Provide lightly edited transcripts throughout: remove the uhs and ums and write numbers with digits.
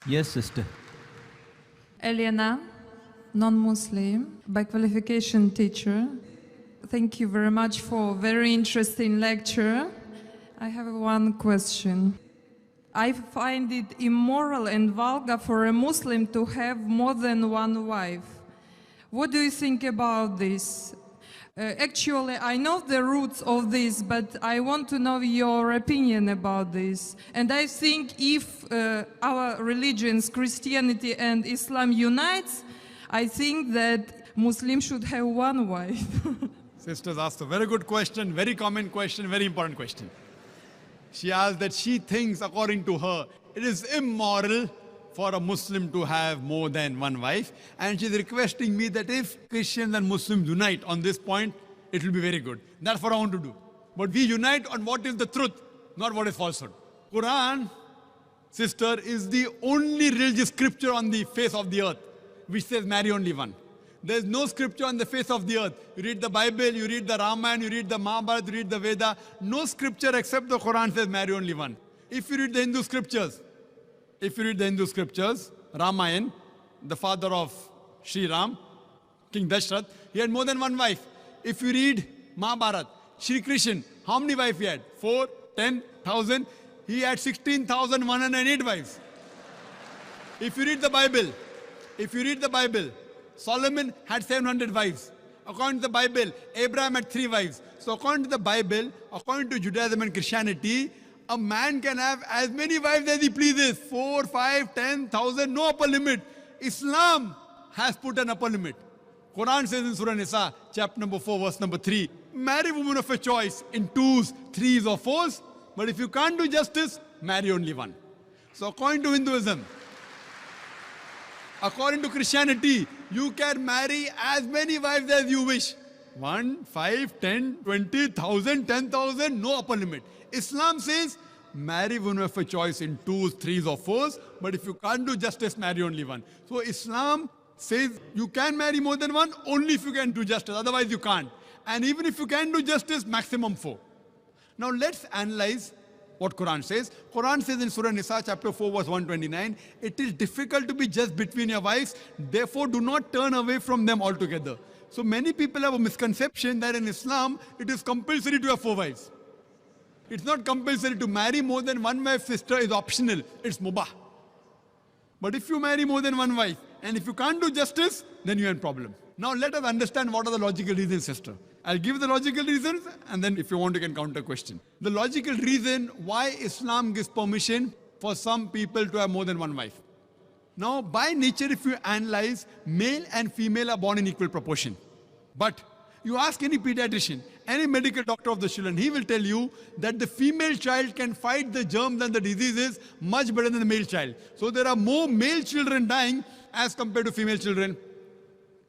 Yes, sister. Elena, non-Muslim, by qualification teacher. Thank you very much for very interesting lecture. I have one question. I find it immoral and vulgar for a Muslim to have more than one wife. What do you think about this? Actually, I know the roots of this, but I want to know your opinion about this. And I think if our religions, Christianity and Islam unites, I think that Muslims should have one wife. Sisters asked a very good question, very common question, very important question. She asked that she thinks, according to her, it is immoral for a Muslim to have more than one wife. And she's requesting me that if Christians and Muslims unite on this point, it will be very good. That's what I want to do. But we unite on what is the truth, not what is falsehood. Quran, sister, is the only religious scripture on the face of the earth which says marry only one. There's no scripture on the face of the earth. You read the Bible, you read the Ramayana, you read the Mahabharata, you read the Veda. No scripture except the Quran says marry only one. If you read the Hindu scriptures, Ramayana, the father of Sri Ram, King Dashrath, he had more than one wife. If you read Mahabharata, Sri Krishna, how many wives he had? 4, 10,000. He had 16,108 wives. If you read the Bible, Solomon had 700 wives. According to the Bible, Abraham had 3 wives. So according to the Bible, according to Judaism and Christianity, a man can have as many wives as he pleases. 4, 5, 10,000, no upper limit. Islam has put an upper limit. Quran says in Surah Nisa, chapter number 4, verse number 3, marry women of a choice in 2s, 3s or 4s. But if you can't do justice, marry only one. So according to Hinduism, according to Christianity, you can marry as many wives as you wish. 1, 5, 10, 20,000, 10,000, no upper limit. Islam says, marry women of a choice in 2s, 3s or 4s, but if you can't do justice, marry only one. So Islam says you can marry more than one only if you can do justice, otherwise you can't. And even if you can do justice, maximum 4. Now let's analyze what Quran says. Quran says in Surah Nisa, chapter 4, verse 129, it is difficult to be just between your wives, therefore do not turn away from them altogether. So many people have a misconception that in Islam, it is compulsory to have 4 wives. It's not compulsory. To marry more than one wife, sister, is optional. It's mubah. But if you marry more than one wife, and if you can't do justice, then you have a problem. Now let us understand what are the logical reasons, sister. I'll give the logical reasons, and then if you want, you can counter question. The logical reason why Islam gives permission for some people to have more than one wife. Now, by nature, if you analyze, male and female are born in equal proportion. But you ask any pediatrician, any medical doctor of the children, he will tell you that the female child can fight the germs and the diseases much better than the male child. So there are more male children dying as compared to female children.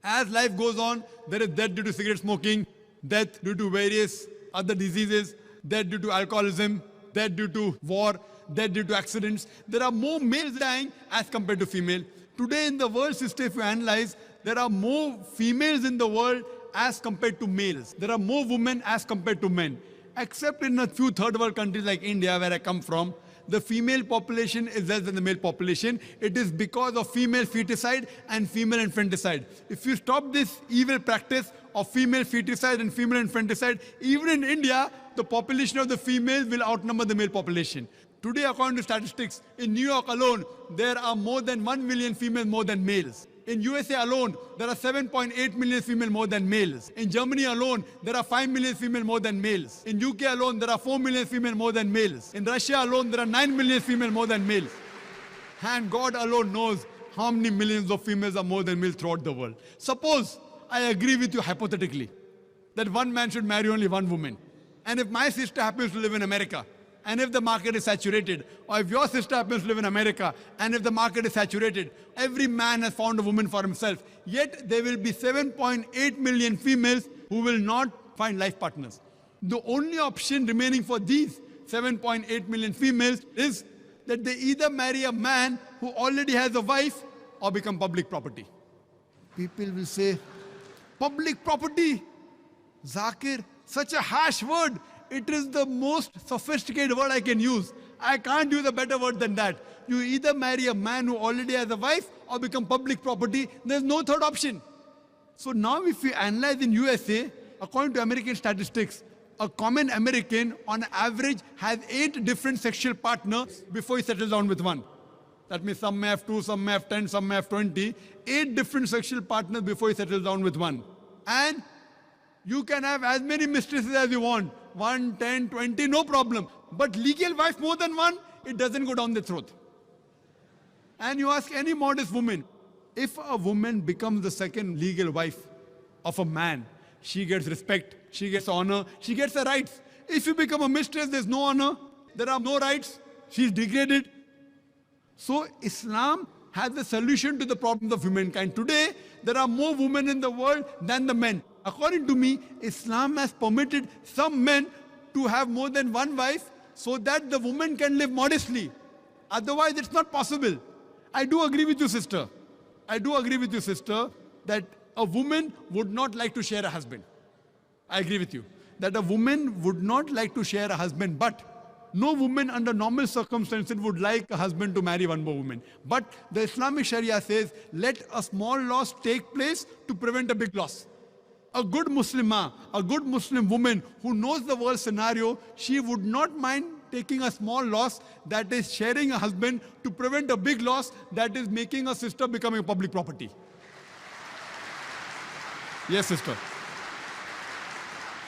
As life goes on, there is death due to cigarette smoking, death due to various other diseases, death due to alcoholism, death due to war, death due to accidents. There are more males dying as compared to female. Today in the world system, if you analyze, there are more females in the world as compared to males. There are more women as compared to men. Except in a few third world countries like India, where I come from, the female population is less than the male population. It is because of female feticide and female infanticide. If you stop this evil practice of female feticide and female infanticide, even in India, the population of the females will outnumber the male population. Today, according to statistics, in New York alone, there are more than 1 million females more than males. In USA alone, there are 7.8 million females more than males. In Germany alone, there are 5 million females more than males. In UK alone, there are 4 million females more than males. In Russia alone, there are 9 million females more than males. And God alone knows how many millions of females are more than males throughout the world. Suppose I agree with you hypothetically that one man should marry only one woman. And if my sister happens to live in America, and if the market is saturated, or if your sister happens to live in America, and if the market is saturated, every man has found a woman for himself. Yet there will be 7.8 million females who will not find life partners. The only option remaining for these 7.8 million females is that they either marry a man who already has a wife or become public property. People will say, public property? Zakir, such a harsh word. It is the most sophisticated word I can use. I can't use a better word than that. You either marry a man who already has a wife or become public property. There's no third option. So now if we analyze in USA, according to American statistics, a common American on average has 8 different sexual partners before he settles down with one. That means some may have 2, some may have 10, some may have 20. 8 different sexual partners before he settles down with one. And you can have as many mistresses as you want. 1, 10, 20, no problem. But legal wife more than one, it doesn't go down the throat. And you ask any modest woman, if a woman becomes the second legal wife of a man, she gets respect, she gets honor, she gets the rights. If you become a mistress, there's no honor, there are no rights, she's degraded. So Islam has the solution to the problems of humankind. Today, there are more women in the world than the men. According to me, Islam has permitted some men to have more than one wife so that the woman can live modestly. Otherwise, it's not possible. I do agree with you, sister. I do agree with you, sister, that a woman would not like to share a husband. I agree with you. That a woman would not like to share a husband, but no woman under normal circumstances would like a husband to marry one more woman. But the Islamic Sharia says, let a small loss take place to prevent a big loss. A good Muslimah, a good Muslim woman who knows the world scenario, she would not mind taking a small loss, that is sharing a husband, to prevent a big loss, that is making a sister becoming a public property. Yes, sister.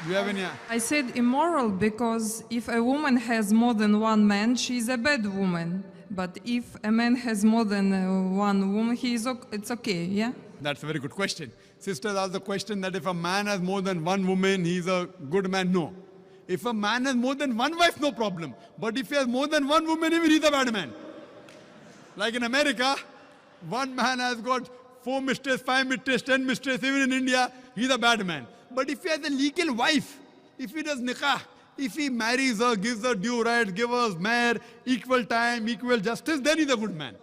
Do you have any? I said immoral because if a woman has more than one man, she's a bad woman. But if a man has more than one woman, it's okay, yeah? That's a very good question. Sisters asked the question that if a man has more than one woman, he's a good man. No. If a man has more than one wife, no problem. But if he has more than one woman, even he's a bad man. Like in America, one man has got 4 mistresses, 5 mistresses, 10 mistresses. Even in India, he's a bad man. But if he has a legal wife, if he does nikah, if he marries her, gives her due rights, gives her mahr, equal time, equal justice, then he's a good man.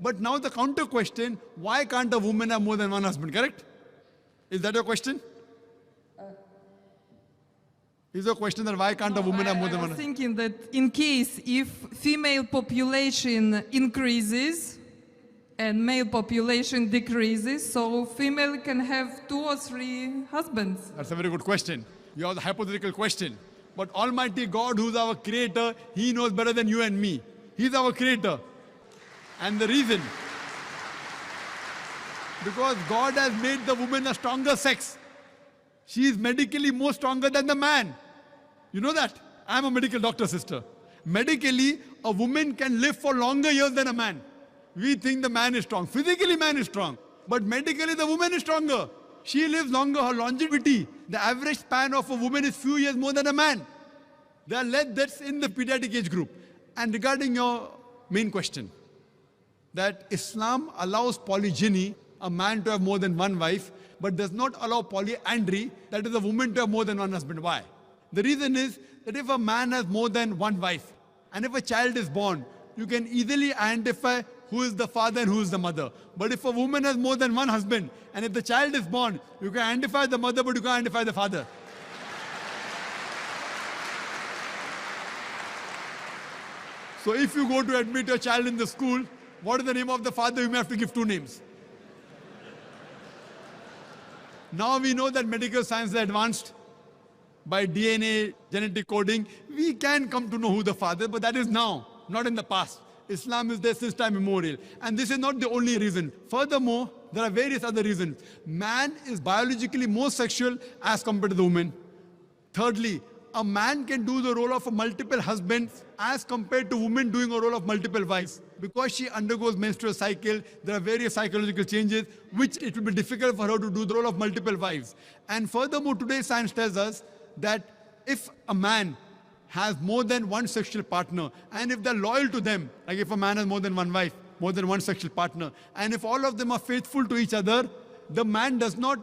But now the counter question, why can't a woman have more than one husband, correct? Is that your question? Is your question that why can't a woman have more than one I'm husband? thinking that in case if female population increases and male population decreases, so female can have 2 or 3 husbands. That's a very good question. You have the hypothetical question. But Almighty God, who's our creator, He knows better than you and me. He's our creator. And the reason, because God has made the woman a stronger sex. She is medically more stronger than the man. You know that? I'm a medical doctor, sister. Medically, a woman can live for longer years than a man. We think the man is strong. Physically, man is strong. But medically, the woman is stronger. She lives longer. Her longevity, the average span of a woman is few years more than a man. There are less deaths in the pediatric age group. And regarding your main question, that Islam allows polygyny, a man to have more than one wife, but does not allow polyandry, that is a woman to have more than one husband. Why? The reason is that if a man has more than one wife, and if a child is born, you can easily identify who is the father and who is the mother. But if a woman has more than one husband, and if the child is born, you can identify the mother, but you can't identify the father. So if you go to admit your child in the school, what is the name of the father? You may have to give 2 names. Now we know that medical science is advanced. By DNA, genetic coding, we can come to know who the father is, but that is now, not in the past. Islam is there since time immemorial. And this is not the only reason. Furthermore, there are various other reasons. Man is biologically more sexual as compared to the woman. Thirdly, a man can do the role of a multiple husband as compared to women doing a role of multiple wives. Because she undergoes menstrual cycle, there are various psychological changes, which it will be difficult for her to do the role of multiple wives. And furthermore, today's science tells us that if a man has more than one sexual partner, and if they're loyal to them, like if a man has more than one wife, more than one sexual partner, and if all of them are faithful to each other, the man does not,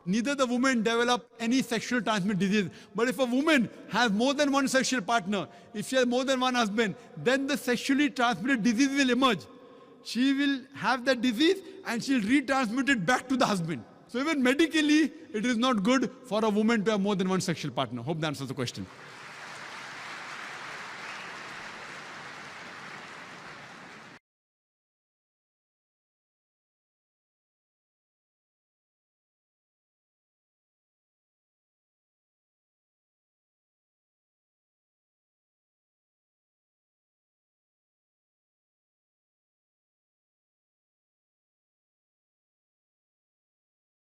neither the woman develop any sexual transmitted disease. But if a woman has more than one sexual partner, if she has more than one husband, then the sexually transmitted disease will emerge. She will have that disease and she'll retransmit it back to the husband. So even medically, it is not good for a woman to have more than one sexual partner. Hope that answers the question.